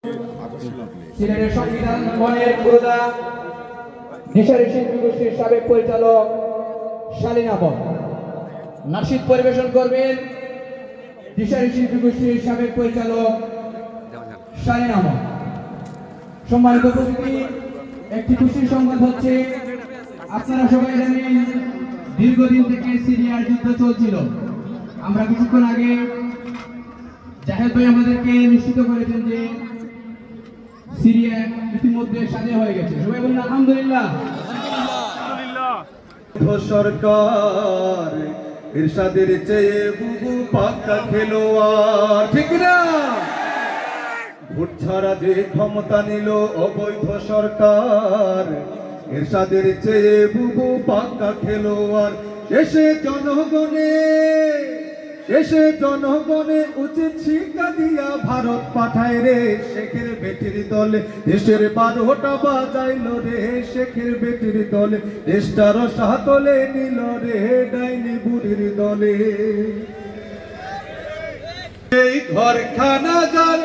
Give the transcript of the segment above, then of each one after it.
সিলেটের সংবিধান ভবনের পুরোদা দিশারি শিল্পী গোষ্ঠীর সাবেক পরিচালক শালীন আপন নাশিদ পরিবেশন করবেন। দিশারি শিল্পী গোষ্ঠীর সাবেক পরিচালক শালীন আপন। সম্মানিত উপস্থিতি, একটি খুশির সংবাদ হচ্ছে, আপনারা সবাই জানেন দীর্ঘদিন থেকে সিরিয়ার যুদ্ধ চলছিল। আমরা কিছুক্ষণ আগে জাহেদ ভাই আমাদেরকে নিশ্চিত করেছেন যে সিরিয়া ইতিমধ্যে স্বাধীন হয়ে গেছে। সবাই বলুন আলহামদুলিল্লাহ। সরকার ইরশাদের চেয়ে বুবু পাক্কা খেলোয়াড়, ঠিক না? ভোট ছাড়া যে ক্ষমতা নিল অবৈধ সরকার, ইরশাদের চেয়ে বুবু পাক্কা খেলোয়াড়। শেষে জনগণে উচিত শিক্ষা দিয়া ভারত পাঠায় রে শেখের বেটির দলে। দেশের 12টা বাজাইল রে শেখের বেটির দলে। দেশটার সাতলে নিল রে ডাইনি বুড়ির দলে। এই ঘরখানা যার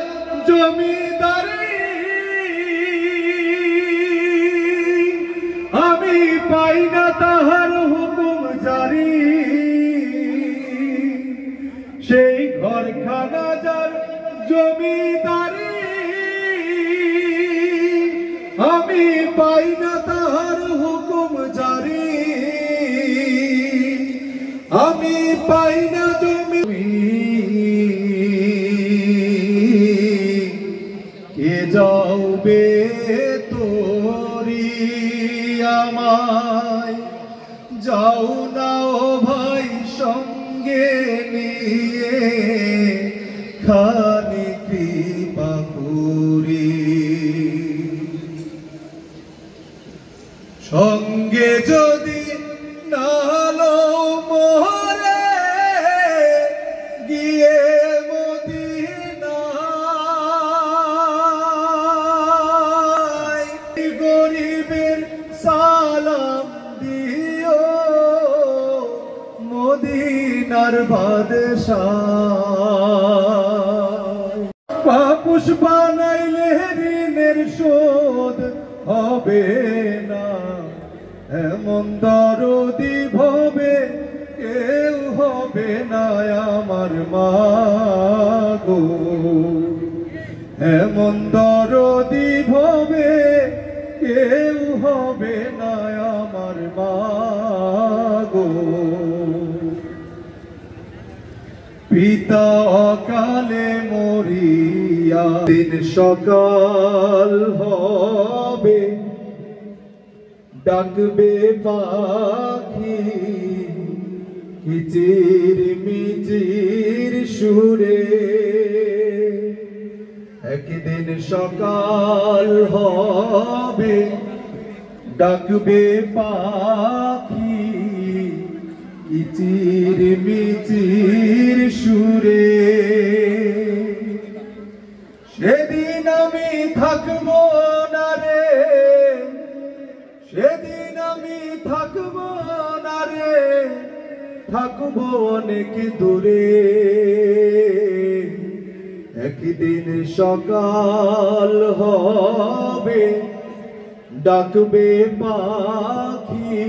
জমিদারি আমি পাই না তাহার হুকুম জারি। সেই ঘরখানা যার জমিদারি আমি পাই না তাহার হুকুম জারি। আমি পাই না জমি কে যাওবে তোরি আমায়, যাও না ও ভাই সঙ্গে নিয়ে খানি কৃপা করি। সঙ্গে যদি নালো মোহরে গিয়ে মদিনায় গরিবের সালাম দিও মদিনার বাদশাহ। পাপুষ বানাইলে ঋণের শোধ হবে না, এমন দরদি ভবে কেউ হবে না আমার মা গো। এমন দরদি ভবে কেউ হবে না আমার মা গো। পিতা অকালে মরিয়া দিন সকাল হবে, ডাকবে পাখি কিচির মিচির সুরে। একদিন সকাল হবে, ডাকবে পাখি কিচির মিচির সুরে। সেদিন আমি থাকবো না রে, সেদিন আমি থাকবো না রে, থাকবো অনেক দূরে। একদিন সকাল হবে, ডাকবে পাখি।